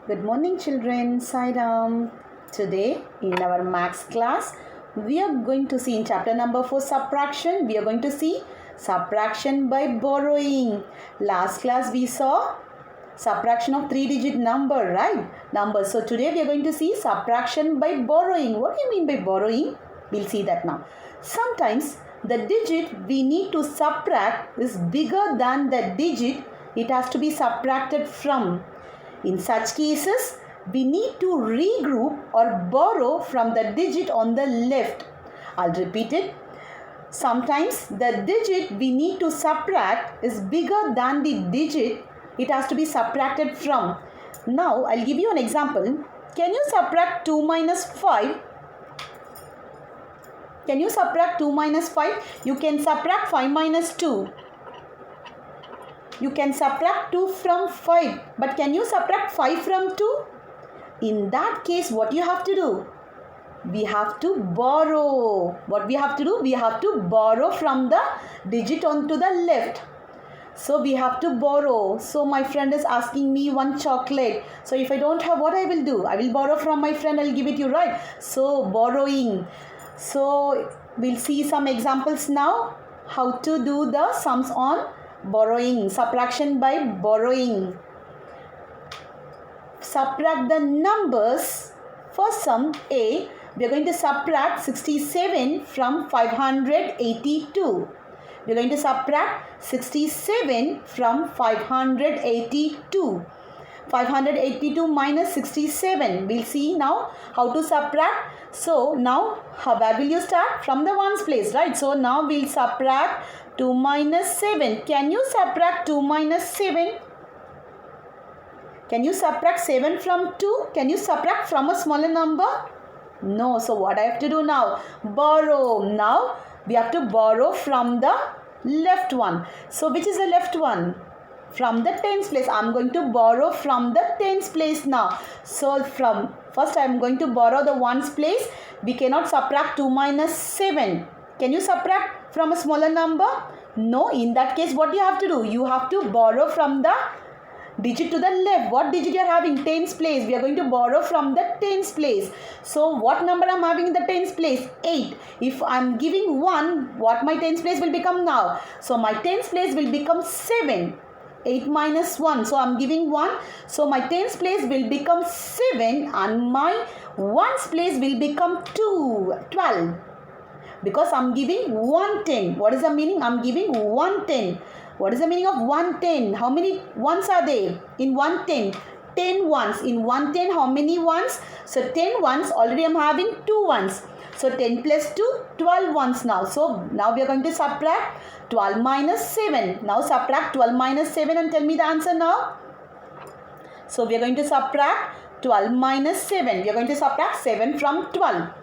Good morning children, Sairam. Today in our maths class, we are going to see in chapter number 4 subtraction. We are going to see subtraction by borrowing. Last class we saw subtraction of 3-digit number, right? Numbers. So today we are going to see subtraction by borrowing. What do you mean by borrowing? We'll see that now. Sometimes the digit we need to subtract is bigger than the digit it has to be subtracted from. In such cases, we need to regroup or borrow from the digit on the left. I'll repeat it. Sometimes the digit we need to subtract is bigger than the digit it has to be subtracted from. Now, I'll give you an example. Can you subtract 2 minus 5? Can you subtract 2 minus 5? You can subtract 5 minus 2. You can subtract 2 from 5. But can you subtract 5 from 2? In that case, what you have to do? We have to borrow. What we have to do? We have to borrow from the digit onto the left. So we have to borrow. So my friend is asking me one chocolate. So if I don't have, what I will do? I will borrow from my friend. I will give it you, right? So borrowing. So we'll see some examples now. How to do the sums on borrowing. Subtraction by borrowing. Subtract the numbers. For sum A, we are going to subtract 67 from 582. We are going to subtract 67 from 582. 582 minus 67. We'll see now how to subtract. So now, where will you start? From the ones place, right? So now we'll subtract 2 minus 7. Can you subtract 2 minus 7? Can you subtract 7 from 2? Can you subtract from a smaller number? No. So what I have to do now? Borrow. Now we have to borrow from the left one. So which is the left one? From the tens place. I am going to borrow from the tens place now. So from first I am going to borrow the ones place. We cannot subtract 2 minus 7. Can you subtract from a smaller number? No. In that case, what you have to do? You have to borrow from the digit to the left. What digit you are having? Tens place. We are going to borrow from the tens place. So what number I am having in the tens place? 8. If I am giving 1, what my tens place will become now? So my tens place will become 7. 8 minus 1. So I am giving 1. So my tens place will become 7 and my ones place will become 12. Because I am giving 110. What is the meaning? I am giving 110. What is the meaning of 110? How many ones are there in 110? 10 ones. In 110, how many ones? So 10 ones, already I am having 2 ones. So 10 plus 2, 12 ones now. So now we are going to subtract 12 minus 7. Now subtract 12 minus 7 and tell me the answer now. So we are going to subtract 12 minus 7. We are going to subtract 7 from 12.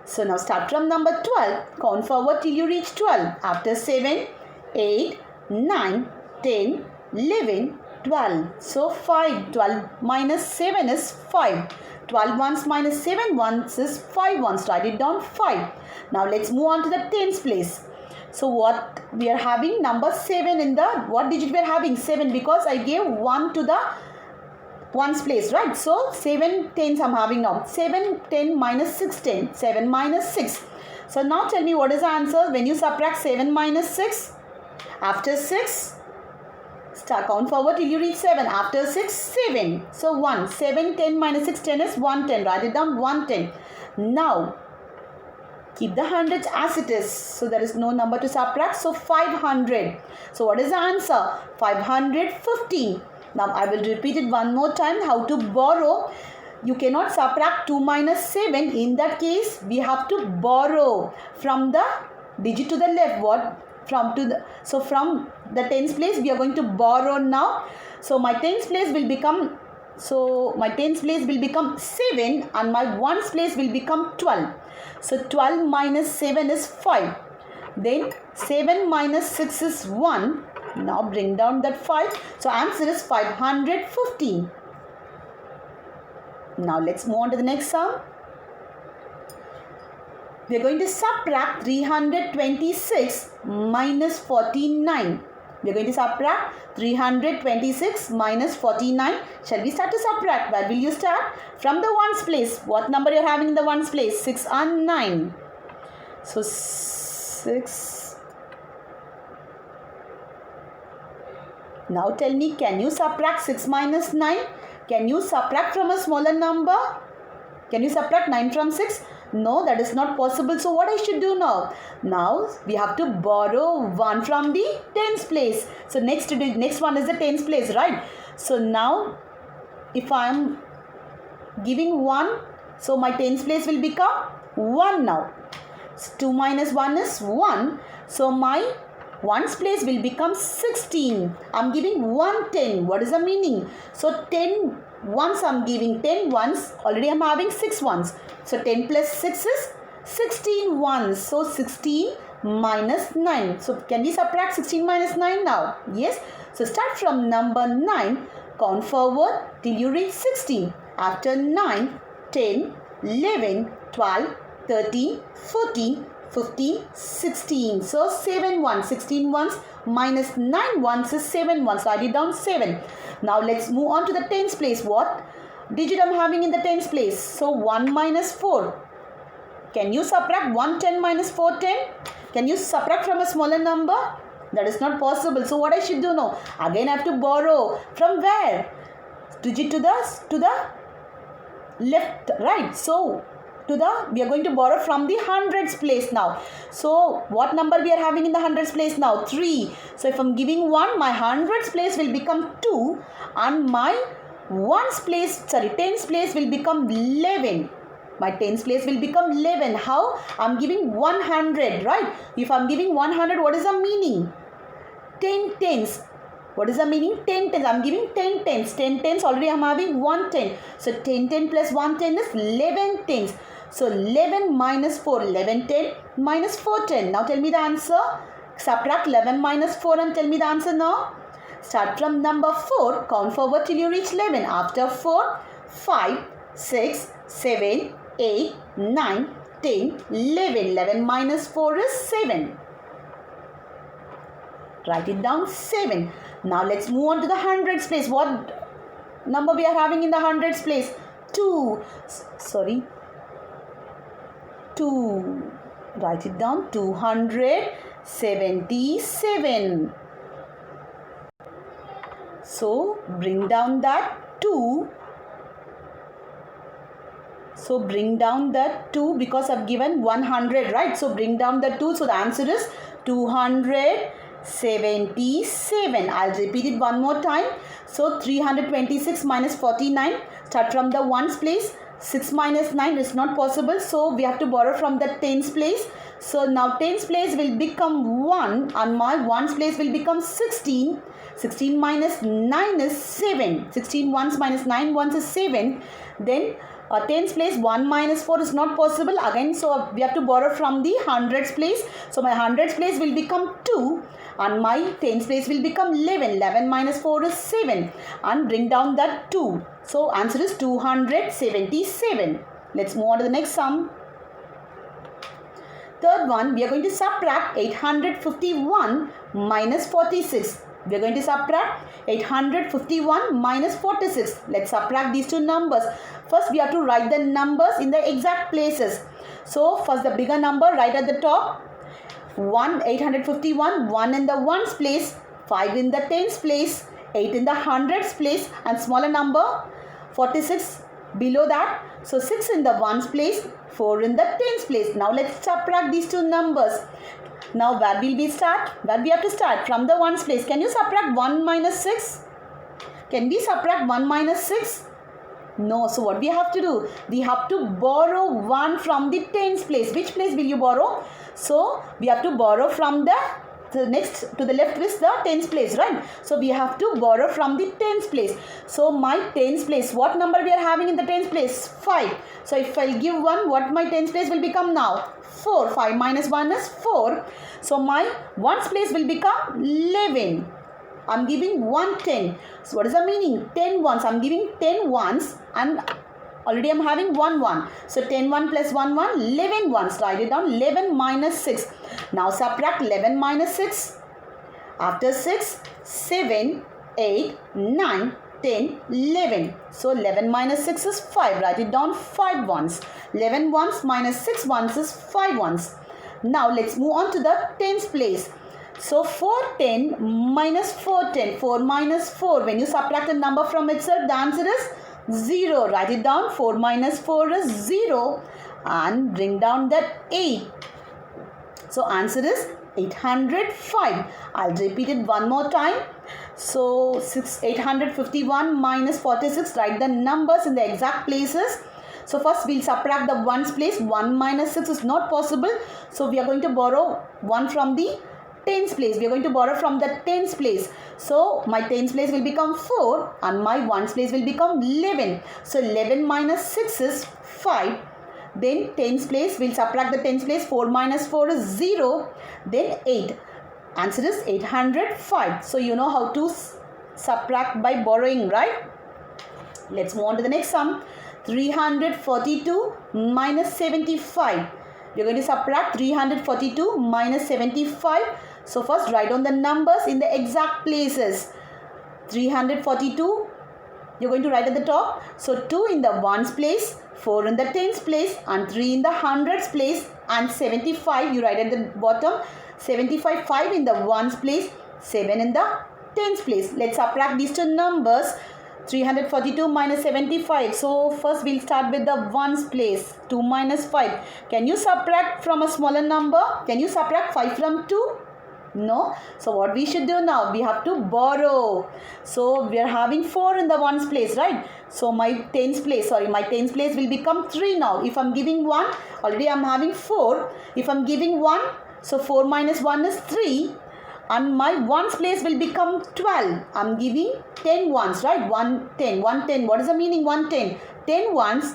So now start from number 12. Count forward till you reach 12. After 7, 8, 9, 10, 11, 12. So 5. 12 minus 7 is 5. 12 ones minus 7 ones is 5 ones. Write it down 5. Now let's move on to the tens place. So what we are having? Number 7 in the, what digit we are having? 7, because I gave 1 to the ones place, right? So 7 tens I am having now. 7, 10 minus 6, 10. 7 minus 6. So now tell me what is the answer when you subtract 7 minus 6? After 6, start count forward till you reach 7. After 6, 7. So 1. 7, 10 minus 6, 10 is 110. Write it down 110. Now, keep the hundreds as it is. So there is no number to subtract. So 500. So what is the answer? 515. Now I will repeat it one more time. How to borrow. You cannot subtract 2 minus 7. In that case, we have to borrow from the digit to the left. What? From the tens place we are going to borrow now. So my tens place will become 7 and my ones place will become 12. So 12 minus 7 is 5. Then 7 minus 6 is 1. Now bring down that 5. So answer is 515. Now let's move on to the next sum. We are going to subtract 326 minus 49. We are going to subtract 326 minus 49. Shall we start to subtract? Where will you start? From the ones place. What number you are having in the ones place? 6 and 9. So 6. Now tell me, can you subtract 6 minus 9? Can you subtract from a smaller number? Can you subtract 9 from 6? No, that is not possible. So what I should do now? Now we have to borrow 1 from the tens place. So next one is the tens place, right? So now if I am giving 1, so my tens place will become 1 now. So 2 minus 1 is 1. So my ones place will become 16. I am giving 1 10. What is the meaning? So 10 ones I am giving 10 ones. Already I am having 6 ones. So 10 plus 6 is 16 ones. So 16 minus 9. So can we subtract 16 minus 9 now? Yes. So start from number 9. Count forward till you reach 16. After 9, 10, 11, 12, 13, 14, 15, 16. So 7 ones, 16 ones minus 9 ones is 7 ones. Write it down 7. Now let's move on to the tens place. What digit I am having in the tens place? So 1 minus 4. Can you subtract 110 minus 410? Can you subtract from a smaller number? That is not possible. So what I should do now? Again I have to borrow. From where? Digit to the left, right. So we are going to borrow from the hundreds place now. So what number we are having in the hundreds place now? 3. So if I am giving 1, my hundreds place will become 2 and my tens place will become 11. My tens place will become 11. How? I am giving 100, right? If I am giving 100, what is the meaning? 10 tens. What is the meaning? 10 tens. I am giving 10 tens. 10 tens already I am having 110. So 10 plus 110 is 11 tens. So 11 minus 4, 11 10 minus 4 10. Now tell me the answer. Subtract 11 minus 4 and tell me the answer now. Start from number 4. Count forward till you reach 11. After 4, 5, 6, 7, 8, 9, 10, 11. 11 minus 4 is 7. Write it down 7. Now let's move on to the hundreds place. What number we are having in the hundreds place? 2. 2. Write it down. 277. So bring down that 2. So bring down that 2 because I've given 100, right? So bring down the 2. So the answer is 277. I'll repeat it one more time. So 326 minus 49. Start from the ones place. 6 minus 9 is not possible. So we have to borrow from the tens place. So now tens place will become 1 and my ones place will become 16. 16 minus 9 is 7. 16 ones minus 9 ones is 7. Then tens place 1 minus 4 is not possible again. So we have to borrow from the hundreds place. So my hundreds place will become 2 and my tens place will become 11. 11 minus 4 is 7 and bring down that 2. So answer is 277. Let's move on to the next sum. Third one, we are going to subtract 851 minus 46. We are going to subtract 851 minus 46. Let's subtract these two numbers. First, we have to write the numbers in the exact places. So, first the bigger number right at the top. 851, 1 in the ones place, 5 in the tens place, 8 in the hundreds place and smaller number 46 below that. So, 6 in the ones place, 4 in the tens place. Now, let's subtract these two numbers. Now, where will we start? Where we have to start? From the ones place. Can you subtract 1 minus 6? Can we subtract 1 minus 6? No. So, what we have to do? We have to borrow 1 from the tens place. Which place will you borrow? So, we have to borrow from the next to the left is the tens place, right? So, we have to borrow from the tens place. So, my tens place, what number we are having in the tens place? 5. So, if I give 1, what my tens place will become now? 4. 5 minus 1 is 4. So, my ones place will become 11. I am giving 110. So, what is the meaning? 10 ones. I am giving 10 ones and already I am having 1 1. So, 10 1 plus 1 1, 11 ones. Write it down. 11 minus 6. Now, subtract 11 minus 6. After 6, 7, 8, 9, 10, 11. So 11 minus 6 is 5. Write it down 5 ones. 11 ones minus 6 ones is 5 ones. Now let's move on to the tens place. So 410 minus 410. 4 minus 4. When you subtract a number from itself, the answer is 0. Write it down. 4 minus 4 is 0. And bring down that 8. So answer is 805. I'll repeat it one more time. So 851 minus 46. Write the numbers in the exact places. So first we'll subtract the ones place. 1 minus 6 is not possible. So we are going to borrow 1 from the tens place. We are going to borrow from the tens place. So my tens place will become 4 and my ones place will become 11. So 11 minus 6 is 5. Then tens place, we'll subtract the tens place. 4 minus 4 is 0. Then 8. Answer is 805. So you know how to subtract by borrowing, right? Let's move on to the next sum. 342 minus 75. We're going to subtract 342 minus 75. So first write down the numbers in the exact places. 342, you're going to write at the top. So 2 in the ones place, 4 in the tens place, and 3 in the hundreds place, and 75 you write at the bottom. 75, 5 in the ones place, 7 in the tens place. Let's subtract these two numbers. 342 minus 75. So first we'll start with the ones place. 2 minus 5. Can you subtract from a smaller number? Can you subtract 5 from 2? No. So what we should do now? We have to borrow. So we are having 4 in the ones place, right? So my tens place will become 3 now. If I'm giving 1, already I'm having 4. If I'm giving 1, so 4 minus 1 is 3. And my ones place will become 12. I'm giving 10 ones, right? 110. What is the meaning? 110. 10 ones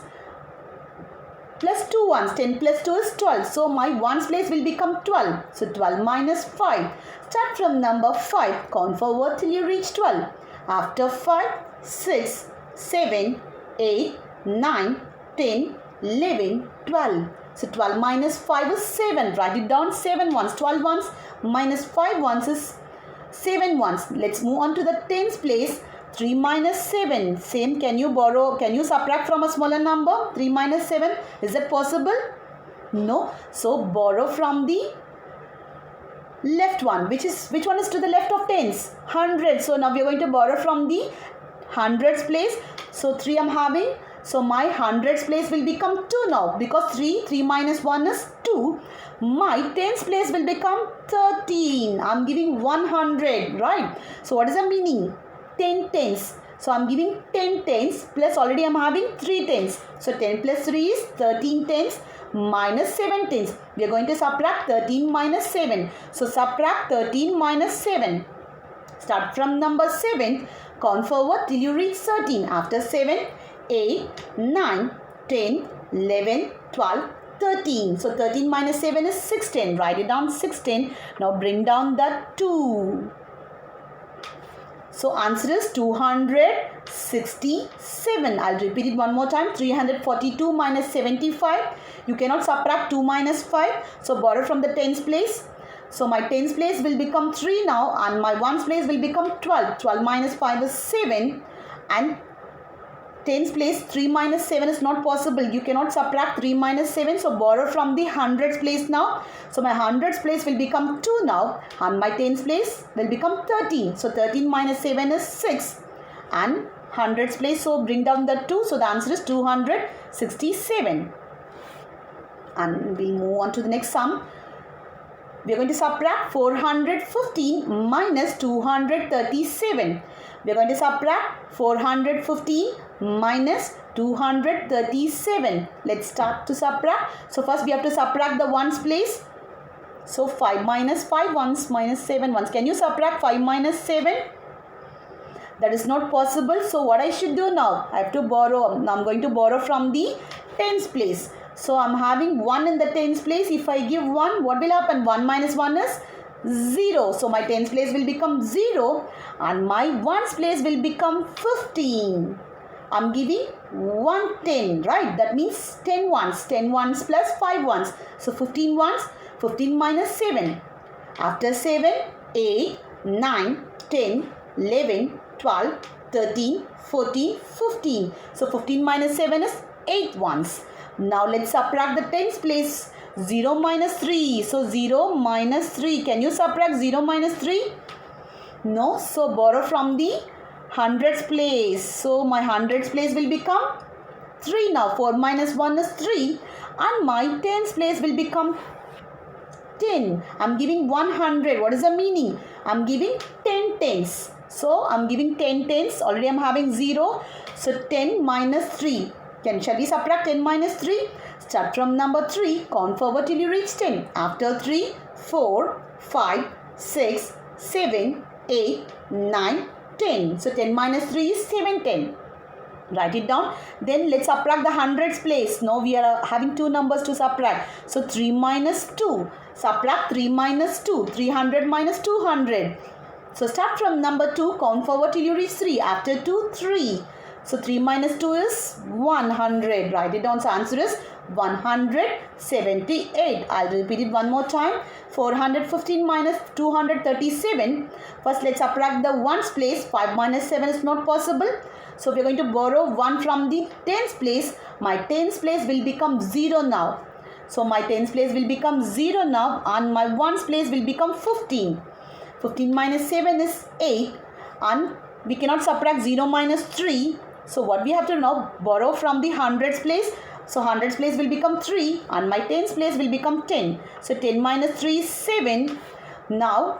plus 2 ones. 10 plus 2 is 12. So my ones place will become 12. So 12 minus 5. Start from number 5. Count forward till you reach 12. After 5, 6, 7, 8, 9, 10, 11, 12. So 12 minus 5 is 7. Write it down. 7 ones. 12 ones minus 5 ones is 7 ones. Let's move on to the tens place. 3 minus 7. Same. Can you borrow? Can you subtract from a smaller number? 3 minus 7. Is that possible? No. So borrow from the left one. Which one is to the left of tens? 100. So now we are going to borrow from the hundreds place. So 3 I'm having. So my hundreds place will become 2 now. Because 3 minus 1 is 2. My tens place will become 13. I'm giving 100, right? So what is the meaning? 10 tens. So I'm giving 10 tens plus already I'm having 3 tens. So 10 plus 3 is 13 tens minus 7 tens. We are going to subtract 13 minus 7. So subtract 13 minus 7. Start from number 7. Count forward till you reach 13. After 7, 8, 9, 10, 11, 12, 13. So 13 minus 7 is 16. Write it down 16. Now bring down the 2. So answer is 267. I'll repeat it one more time. 342 minus 75. You cannot subtract 2 minus 5. So borrow from the tens place. So my tens place will become 3 now and my ones place will become 12. 12 minus 5 is 7 and tens place 3 minus 7 is not possible. You cannot subtract 3 minus 7. So borrow from the hundreds place now. So my hundreds place will become 2 now and my tens place will become 13. So 13 minus 7 is 6 and hundreds place. So bring down the 2. So the answer is 267. And we'll move on to the next sum. We are going to subtract 415 minus 237. We are going to subtract 415 minus 237. Let's start to subtract. So first we have to subtract the ones place. So 5 minus 5 ones minus 7 ones. Can you subtract 5 minus 7? That is not possible. So what I should do now? I have to borrow. Now I'm going to borrow from the tens place. So I'm having 1 in the tens place. If I give 1, what will happen? 1 minus 1 is 0. So my tens place will become 0 and my ones place will become 15. I'm giving 110, right? That means 10 ones. 10 ones plus 5 ones. So 15 ones. 15 minus 7. After 7, 8, 9, 10, 11, 12, 13, 14, 15. So 15 minus 7 is 8 ones. Now let's subtract the tens place. 0 minus 3. So 0 minus 3. Can you subtract 0 minus 3? No. So borrow from the hundreds place. So my hundreds place will become 3 now. 4 minus 1 is 3. And my tens place will become 10. I'm giving 100. What is the meaning? I'm giving 10 tens. So I'm giving 10 tens. Already I'm having 0. So 10 minus 3. Shall we subtract 10 minus 3? Start from number 3. Count forward till you reach 10. After 3, 4, 5, 6, 7, 8, 9, 10. So 10 minus 3 is 7, 10. Write it down. Then let's subtract the hundreds place. Now we are having two numbers to subtract. So 3 minus 2. Subtract 3 minus 2. 300 minus 200. So start from number 2. Count forward till you reach 3. After 2, 3. So 3 minus 2 is 100. Write it down. So answer is 178. I'll repeat it one more time. 415 minus 237. First let's subtract the ones place. 5 minus 7 is not possible. So we are going to borrow 1 from the tens place. My tens place will become 0 now. So my tens place will become 0 now and my ones place will become 15. 15 minus 7 is 8 and we cannot subtract 0 minus 3. So what we have to now borrow from the hundreds place. So hundreds place will become 3 and my tens place will become 10. So 10 minus 3 is 7. Now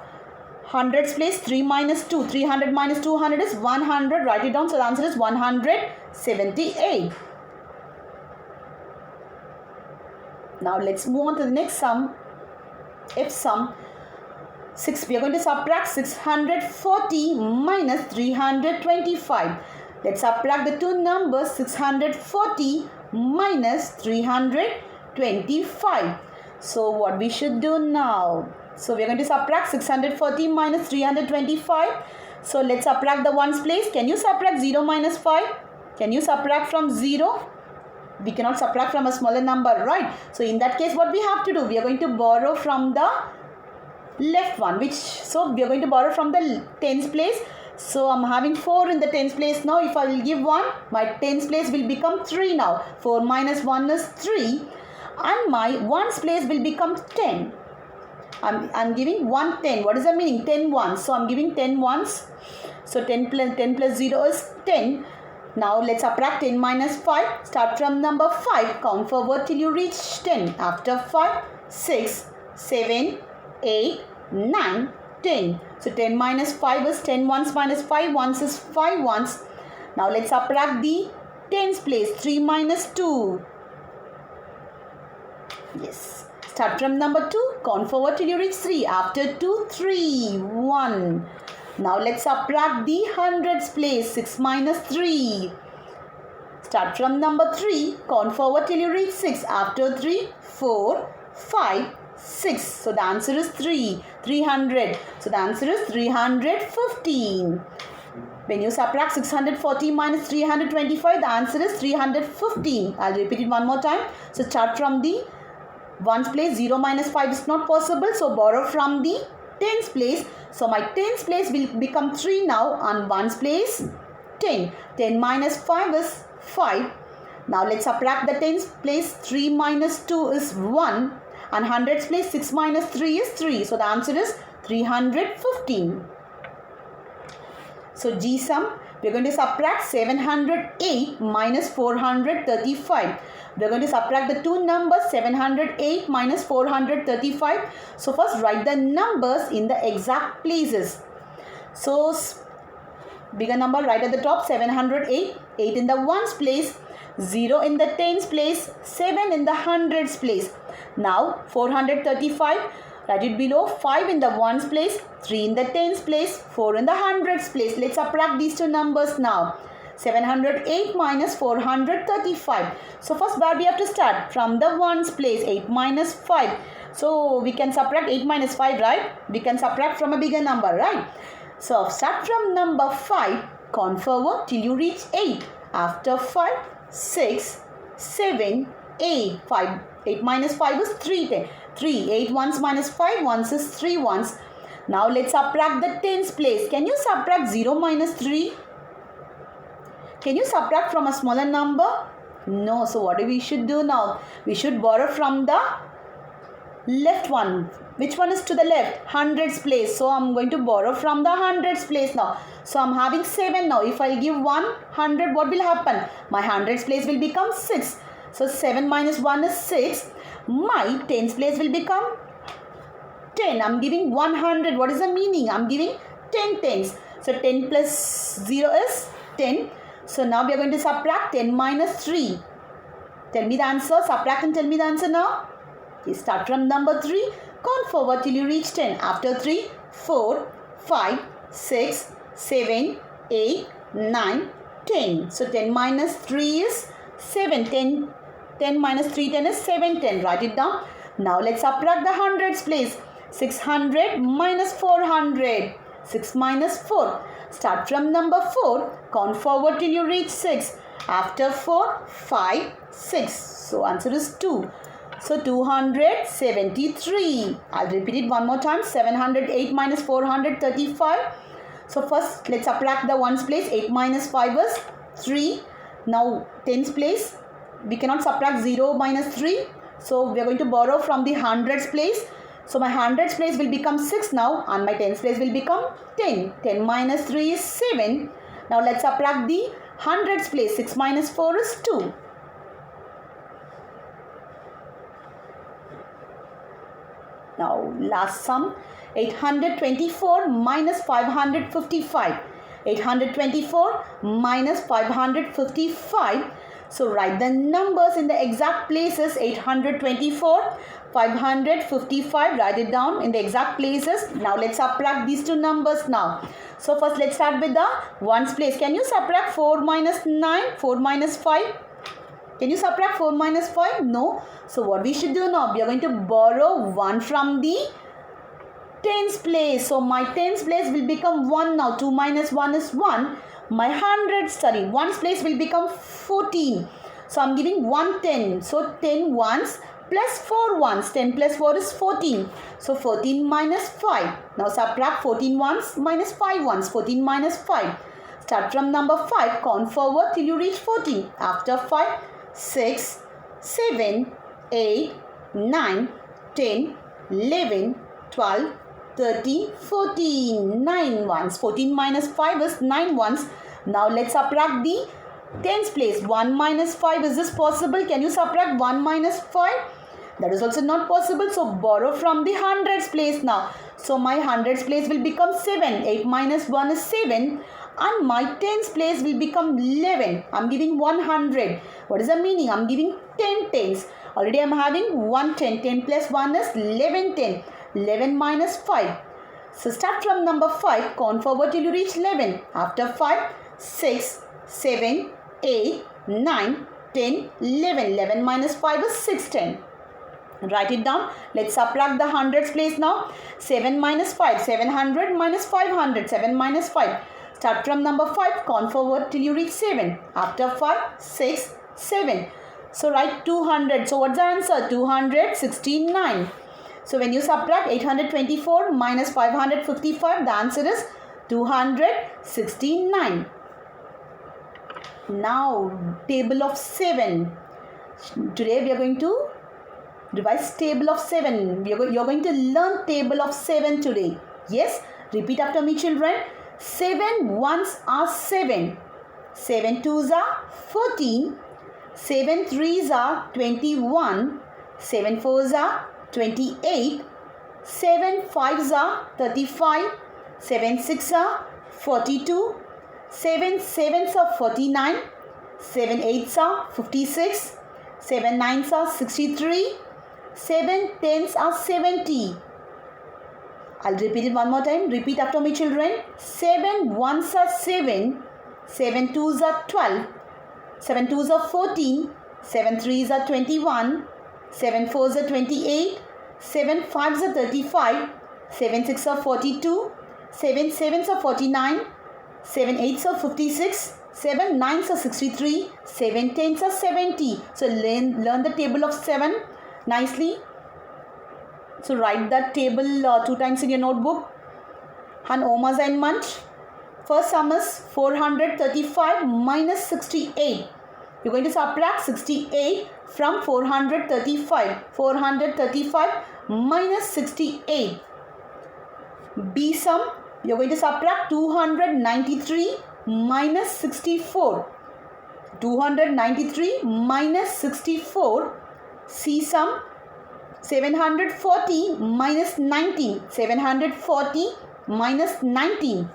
hundreds place 3 minus 2. 300 minus 200 is 100. Write it down. So the answer is 178. Now let's move on to the next sum. If sum 6, we are going to subtract 640 minus 325. Let's subtract the two numbers 640 minus 325. So what we should do now? So we are going to subtract 640 minus 325. So let's subtract the ones place. Can you subtract 0 minus 5? Can you subtract from 0? We cannot subtract from a smaller number, right? So in that case, what we have to do? We are going to borrow from the left one. So we are going to borrow from the tens place. So I'm having 4 in the tens place now. If I will give 1, my tens place will become 3 now. 4 minus 1 is 3. And my ones place will become 10. I'm giving 1 10. What is the meaning? 10 ones. So I'm giving 10 ones. So 10 plus 0 is 10. Now let's subtract 10 minus 5. Start from number 5. Count forward till you reach 10. After 5, 6, 7, 8, 9, 10. So 10 minus 5 is 10 ones minus 5 ones is 5 ones. Now let's subtract the tens place. 3 minus 2. Yes. Start from number 2. Count forward till you reach 3. After 2, 3, 1. Now let's subtract the hundreds place. 6 minus 3. Start from number 3. Count forward till you reach 6. After 3, 4, 5, 6. So the answer is 300. So the answer is 315. When you subtract 640 minus 325, the answer is 315. I'll repeat it one more time. So start from the ones place. 0 minus 5 is not possible. So borrow from the tens place. So my tens place will become 3 now and ones place 10. 10 minus 5 is 5. Now let's subtract the tens place. 3 minus 2 is 1. And hundreds place 6 minus 3 is 3. So the answer is 315. So G sum, we are going to subtract 708 minus 435. We are going to subtract the two numbers 708 minus 435. So first write the numbers in the exact places. So bigger number right at the top 708. 8 in the ones place. 0 in the tens place. 7 in the hundreds place. Now 435. Write it below. 5 in the ones place. 3 in the tens place. 4 in the hundreds place. Let's subtract these two numbers now. 708 minus 435. So first where we have to start? From the ones place. 8 minus 5. So we can subtract 8 minus 5, right? We can subtract from a bigger number, right? So start from number 5. Count forward till you reach 8. After 5, 6, 7, 8. 8 minus 5 is 3. 8 ones minus 5 ones is 3 ones. Now let's subtract the tens place. Can you subtract 0 minus 3? Can you subtract from a smaller number? No. So what we should do now? We should borrow from the left one. Which one is to the left? Hundreds place. So I'm going to borrow from the hundreds place now. So I'm having 7 now. If I give 100, what will happen? My hundreds place will become 6. So 7 minus 1 is 6. My tens place will become 10. I'm giving 100. What is the meaning? I'm giving 10 tens. So 10 plus 0 is 10. So now we are going to subtract 10 minus 3. Tell me the answer. Subtract and tell me the answer now. You start from number 3. Count forward till you reach 10. After 3, 4, 5, 6, 7, 8, 9, 10. So 10 minus 3 is 7. 10 minus 3, 10 is 710. Write it down. Now let's subtract the hundreds place. 600 minus 400. 6 minus 4. Start from number 4. Count forward till you reach 6. After 4, 5, 6. So answer is 2. So 273. I'll repeat it one more time. 708 minus 435. So first let's subtract the ones place. 8 minus 5 is 3. Now tens place. We cannot subtract 0 minus 3. So we are going to borrow from the hundreds place. So my hundreds place will become 6 now and my tens place will become 10. 10 minus 3 is 7. Now let's subtract the hundreds place. 6 minus 4 is 2. Now last sum. 824 minus 555. 824 minus 555. So write the numbers in the exact places. 824, 555. Write it down in the exact places. Now let's subtract these two numbers now. So first let's start with the ones place. Can you subtract 4 minus 9? 4 minus 5? Can you subtract 4 minus 5? No. So what we should do now? We are going to borrow 1 from the tens place. So my tens place will become 1 now. 2 minus 1 is 1. My ones place will become 14. So I'm giving 110. So 10 ones plus 4 ones. 10 plus 4 is 14. So 14 minus 5. Now subtract 14 ones minus 5 ones. 14 minus 5. Start from number 5. Count forward till you reach 14. After 5, 6, 7, 8, 9, 10, 11, 12, 13, 14. 9 ones. 14 minus 5 is 9 ones. Now let's subtract the tens place. 1 minus 5. Is this possible? Can you subtract 1 minus 5? That is also not possible. So borrow from the hundreds place now. So my hundreds place will become 7. 8 minus 1 is 7. And my tens place will become 11. I'm giving 100. What is the meaning? I'm giving 10 tens. Already I'm having 110. 10 plus 1 is 11 10. 11 minus 5. So start from number 5. Count forward till you reach 11. After 5, 6, 7, 8, 9, 10, 11. 11 minus 5 is 610. Write it down. Let's subtract the hundreds place now. 7 minus 5. 700 minus 500. 7 minus 5. Start from number 5. Count forward till you reach 7. After 5, 6, 7. So write 200. So what's the answer? 269. So when you subtract 824 minus 555, the answer is 269. Now table of 7. Today we are going to revise table of 7. You are going to learn table of 7 today. Yes? Repeat after me, children. 7 ones are 7. 7 twos are 14. 7 threes are 21. 7 fours are 28. 7 fives are 35. 7 sixes are 42. 7 sevens are 49. 7 eights are 56. 7 nines are 63. 7 tens are 70. I'll repeat it one more time. Repeat after me, children. 7 ones are 7. 7 twos are 12. 7 twos are 14. 7 threes are 21. 7 fours are 28. 7 fives are 35. 7 sixes are 42. 7 sevens are 49. 7 eights are 56. 7 nines are 63. 7 tens are 70. So learn the table of 7 nicely. So write that table 2 times in your notebook. and home assignment. First sum is 435 minus 68. You're going to subtract 68 from 435. 435 minus 68. B sum, you're going to subtract 293 minus 64. 293 minus 64. C sum, 740 minus 19. 740 minus 19.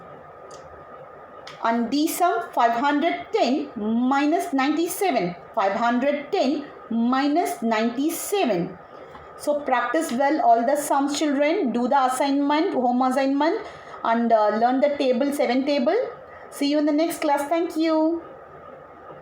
And D sum, 510 minus 97. 510 minus 97. So practice well all the sums, children. Do the assignment, home assignment, and learn the table, 7 table. See you in the next class. Thank you.